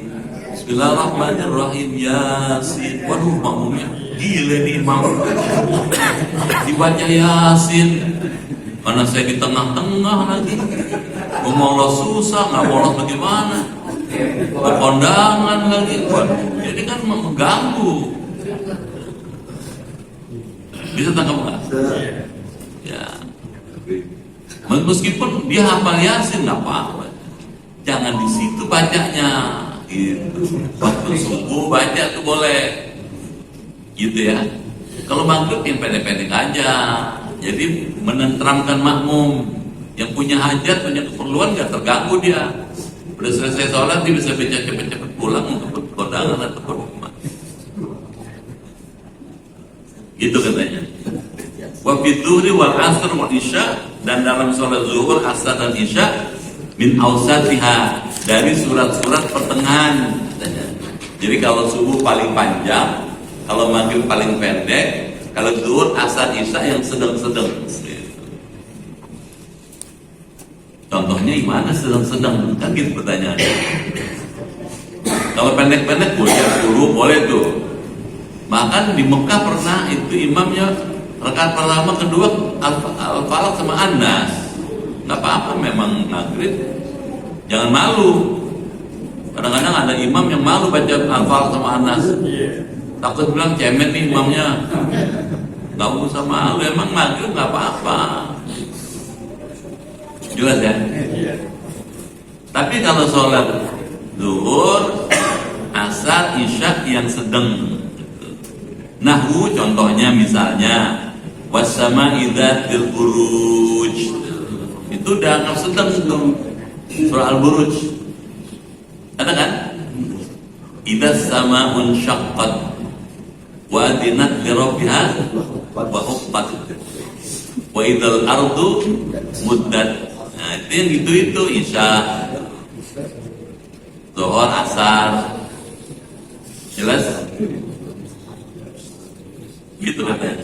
Bismillahirrahmanirrahim. Yasin. Waduh, makmumnya gila nih imam. Dibaca Yasin. Karena saya di tengah-tengah lagi. Mau lolos susah, nggak lolos bagaimana? Kondangan lagi. Waduh, jadi kan mengganggu. Bisa tangkap nggak? Ya. Meskipun dia hafal Yasin nggak apa-apa, jangan di situ bacanya. Gitu. Waktu subuh baca tuh boleh, gitu ya. Kalau maghrib yang pendek-pendek aja, jadi menenteramkan makmum. Yang punya hajat, punya keperluan nggak terganggu dia. Udah selesai sholat dia bisa baca cepet-cepet pulang untuk kondangan atau ke rumah. Gitu katanya. Wa fi dzuhri wal asr wal isya, dan dalam sholat zuhur, asar dan isya, min awsatiha, dari surat-surat pertengahan katanya. Jadi kalau subuh paling panjang, kalau maghrib paling pendek, kalau zuhur, asar, isya yang sedang-sedang. Contohnya gimana sedang-sedang? Kan gitu pertanyaannya. Kalau pendek-pendek boleh 10, boleh tuh. Bahkan di Mekah pernah itu imamnya rakaat pertama, kedua Al-Falaq sama An-Nas. Nggak apa-apa memang maghrib. Jangan malu. Kadang-kadang ada imam yang malu baca Al-Falaq sama An-Nas. Takut bilang cemen nih imamnya. Nggak usah malu, emang maghrib nggak apa-apa. Jelas ya? Tapi kalau sholat zuhur, asar, isya yang sedang. Nahwu contohnya misalnya wassama'i dzatil buruj, itu udah anggap sedang itu. Surah Al-Buruj ada kan? Idza sama'un syaqqat wa adinat li rabbiha wa huqqat wa idzal ardu muddat. Nah, itu yang gitu isya. Zuhur, asar. Jelas? Gitu katanya.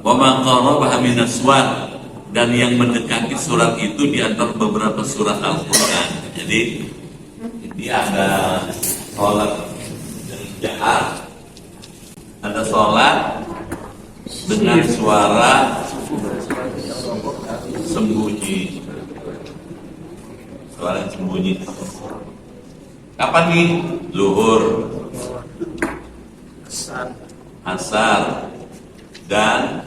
Wa ma qarabaha minas suwar, dan yang mendekati surat itu di antara beberapa surat Al-Qur'an. Jadi ini ada sholat jahar, ada sholat dengan suara sembunyi, suara sembunyi. Kapan nih? Zuhur, asar, dan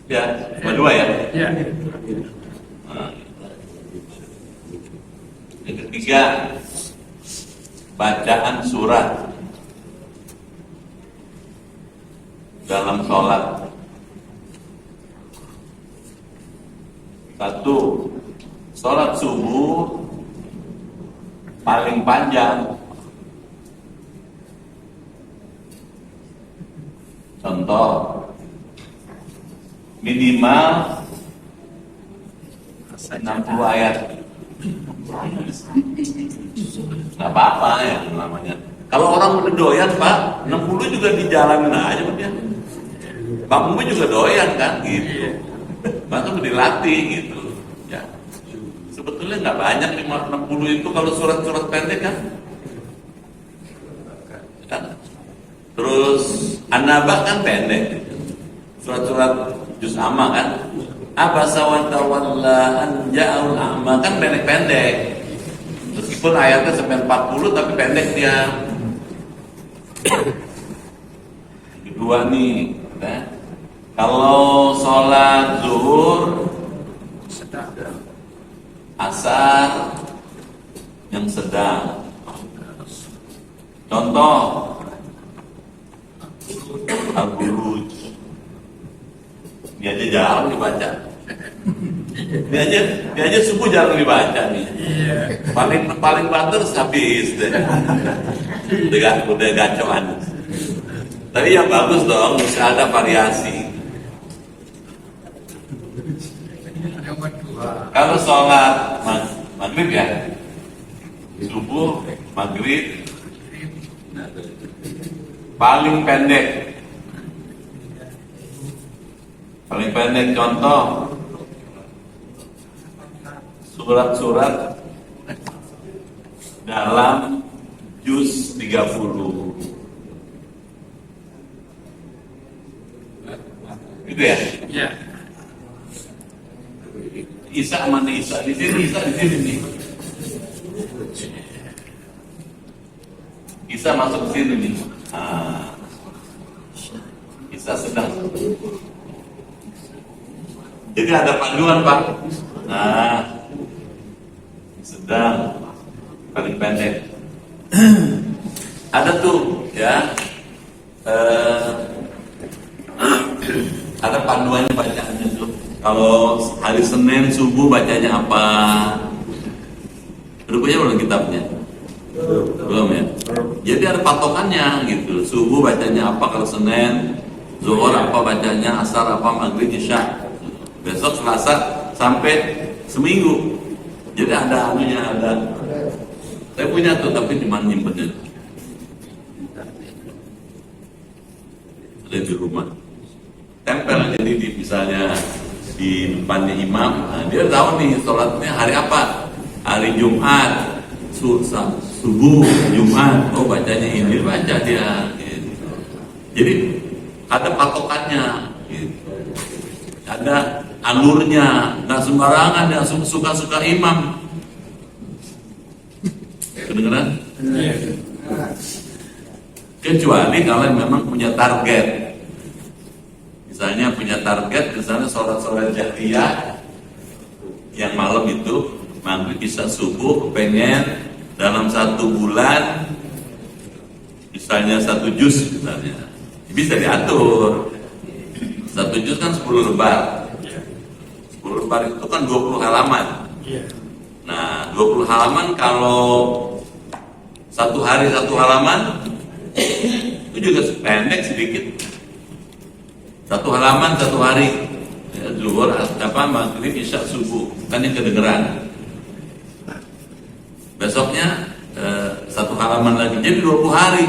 ya, dua ya. Nah, yang ketiga, bacaan surat dalam sholat. Satu, sholat subuh paling panjang. Contoh, minimal 60 ayat. Nggak apa-apa ya namanya. Kalau orang udah doyan Pak, 60 juga dijalanin aja Pak ya. Makmumnya juga doyan kan gitu. Maka dilatih gitu. Ya. Sebetulnya nggak banyak 60 itu kalau surat-surat pendek kan. Terus An-Naba kan pendek. Surat-surat juz amma kan. Abasa wa tawalla an ja'al a'ma kan pendek-pendek. Meskipun ayatnya sampai 40 tapi pendek dia. Kedua nih, ya. Kalau sholat zuhur, asar yang sedang. Contoh, Al-Buruj. Ini aja jarang dibaca. Ini aja subuh jarang dibaca nih. Paling banter habis deh. Udah gacoan. Tapi yang bagus dong, bisa ada variasi. Kalau sholat maghrib ya, subuh, maghrib, paling pendek contoh surat-surat dalam juz 30 gitu ya? Iya. Isa mana Isa? Di sini Isa, di sini nih. Isa masuk ke sini nih. Isa sedang. Jadi ada panduan Pak. Nah, sedang paling pendek. Ada tuh ya. Ada panduannya bacaannya tuh. Kalau hari Senin subuh bacanya apa? Udah punya belum kitabnya? Belum ya. Jadi ada patokannya gitu. Subuh bacanya apa kalau Senin, zuhur apa bacanya, asar apa, maghrib, isya. Besok Selasa sampai seminggu. Jadi ada anunya, ada. Saya punya tuh tapi di mana nyimpennya? Ada di rumah. Tempel jadi misalnya di depannya imam, nah, dia tahu nih sholatnya hari apa? Hari Jumat, subuh Jumat. Oh bacanya ini, baca dia. Gitu. Jadi ada patokannya. Gitu. Ada alurnya, nggak sembarangan yang suka-suka imam. Kedengeran? Kecuali kalau memang punya target. Misalnya punya target, misalnya sholat-sholat jahriyah yang malam itu, maghrib bisa subuh, pengen dalam 1 bulan, misalnya 1 juz misalnya, bisa diatur. 1 juz kan 10 lembar. 10 lembar itu kan 20 halaman. Nah, 20 halaman kalau 1 hari 1 halaman, itu juga pendek sedikit. 1 halaman 1 hari. Ya, zuhur, maghrib, isya, subuh. Kan yang kedengeran. Besoknya satu halaman lagi, jadi 20 hari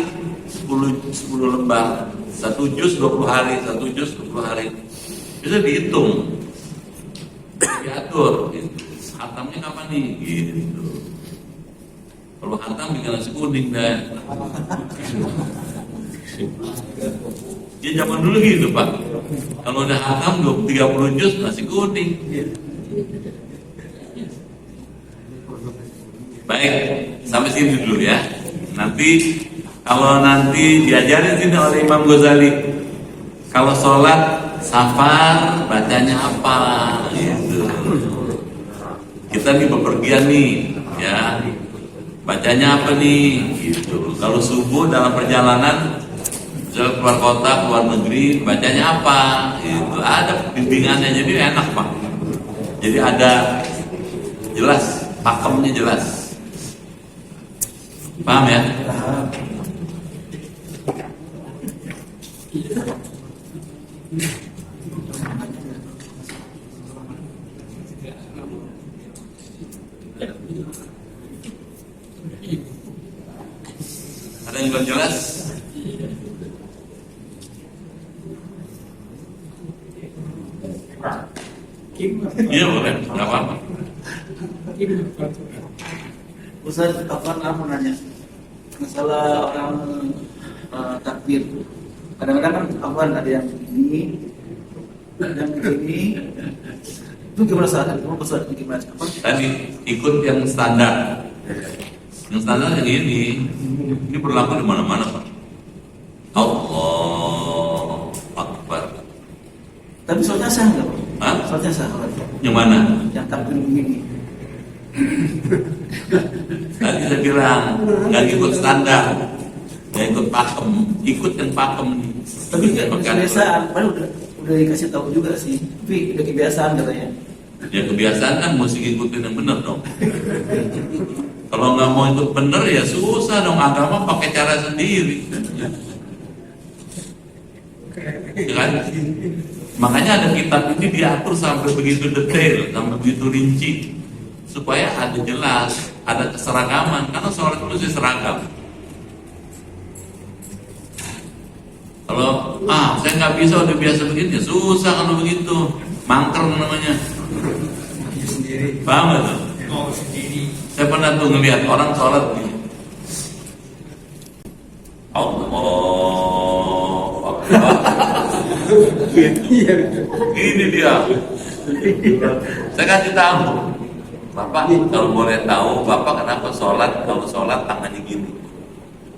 10 lembar, satu juz 20 hari, satu juz 20 hari, bisa dihitung, diatur gitu. Hatamnya kapan nih gitu. Kalau hatam bikin nasi kuning deh. Ya zaman dulu gitu Pak, kalau udah hatam 30 juz nasi kuning. Baik, sampai sini dulu ya. Nanti kalau nanti diajarin sini oleh Imam Ghazali, kalau sholat safar bacanya apa gitu. Kita nih bepergian nih ya, bacanya apa nih gitu. Kalau subuh dalam perjalanan misalnya keluar kota, keluar negeri, bacanya apa gitu. Ada bimbingannya, jadi enak Pak. Jadi ada jelas, pakemnya jelas. Paham ya? Ada yang belum jelas? Iya boleh, nggak apa-apa. Ustaz, aku nanya masalah orang takbir. Kadang-kadang kan afwan ada yang begini, ada yang begini. Itu gimana saat itu? Ustaz, gimana? Tadi ikut yang standar. Yang standar yang ini berlaku di mana-mana Pak. Allahu Akbar. Tapi soalnya sah nggak? Hah? Soalnya sah. Yang mana? Yang takbir begini. Tadi saya bilang nggak ikut standar, nggak ikut pakem, ikut yang pakem nih. Tapi kan kebiasaan, padahal udah dikasih tahu juga sih. Tapi udah kebiasaan katanya. Ya kebiasaan kan mesti ngikutin yang benar dong. Kalau nggak mau ikut benar ya susah dong, agama pakai cara sendiri. Ya kan? Makanya ada kitab ini diatur sampai begitu detail, sampai begitu rinci, supaya ada jelas, ada keseragaman. Karena sholat itu mesti seragam. Kalau saya nggak bisa, udah biasa begini, susah kalau begitu, mangker namanya. Paham nggak tuh? Saya pernah tuh ngelihat orang sholat nih. Allah Akbar. Ini dia. Saya kasih tahu, Bapak kalau boleh tahu, Bapak kenapa sholat? Kalau sholat tangannya gini.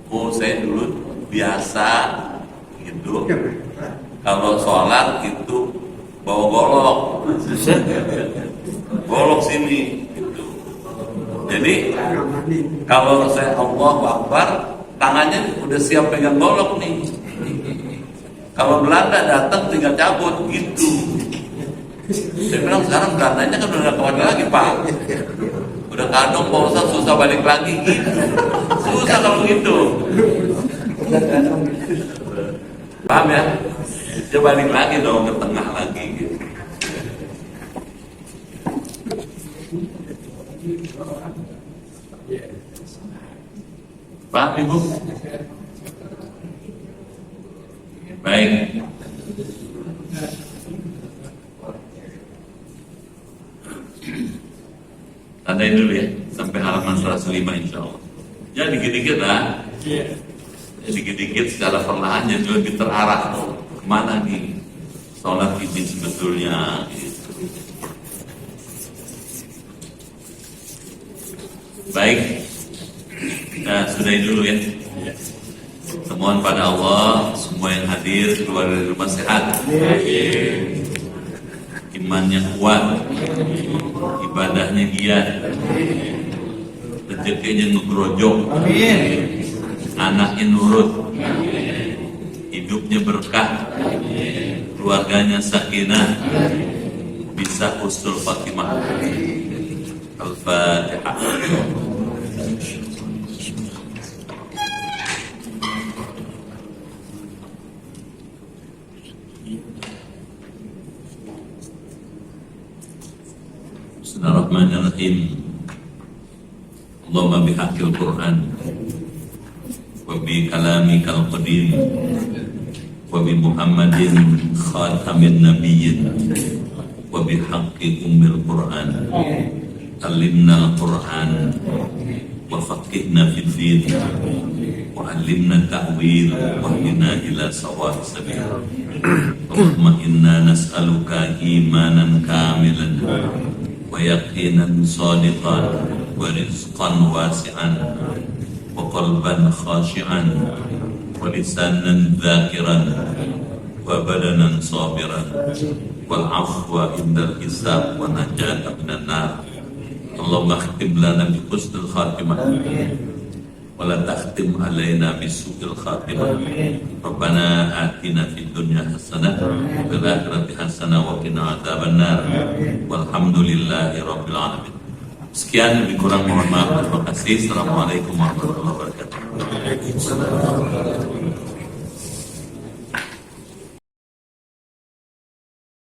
Oh saya dulu biasa gitu. Kalau sholat itu bawa golok, golok sini. Gitu. Jadi kalau saya Allahu Akbar, tangannya udah siap pegang golok nih. Kalau Belanda datang tinggal cabut gitu. Saya bilang sekarang Belandanya kan udah gak kemana lagi Pak. Udah kadang Pak Ustaz susah balik lagi gitu. Susah kalau gitu. Paham ya? Dia balik lagi dong ke tengah lagi gitu. Paham Ibu? Baik. Tandain dulu ya sampai halaman 105 insya Allah. Ya dikit-dikit lah. Ya, dikit-dikit secara perlahan jadi lebih terarah kemana nih sholat ini sebetulnya gitu. Baik. Nah, sudahi dulu ya. Semohon pada Allah semua yang hadir keluar dari rumah sehat, imannya kuat, ibadahnya giat, rezekinya ngegrojok, anaknya nurut, hidupnya berkah, keluarganya sakinah, bisa husnul khatimah. Al-Fatihah. Bismillahirrahmanirrahim. Allahumma bihaqqil Qur'an wa bi kalamikal qadim wa bi Muhammadin khatamin nabiyyin wa bi haqqi ummil Qur'an alimna al-Qur'an wa faqihna fid din wa alimna ta'wil wa hdina ila sawa'i sabil. Allahumma inna nas'aluka imanan kamilan wa yaqinan sadiqan wa rizqan wasi'an wa qalban khashi'an wa lisanan dhakiran wa badanan sabiran wal afwa indal hisab wa najata minan nar. Allahumma khtim lana bi husnil khatimah wa la takhtim alaina bi su'il khatimah. Rabbana atina fid dunya hasanah wa fil akhirati hasanah wa qina adzabannar. Walhamdulillahi rabbil alamin. Sekian, lebih kurang mohon maaf. Terima kasih. Assalamualaikum warahmatullahi wabarakatuh.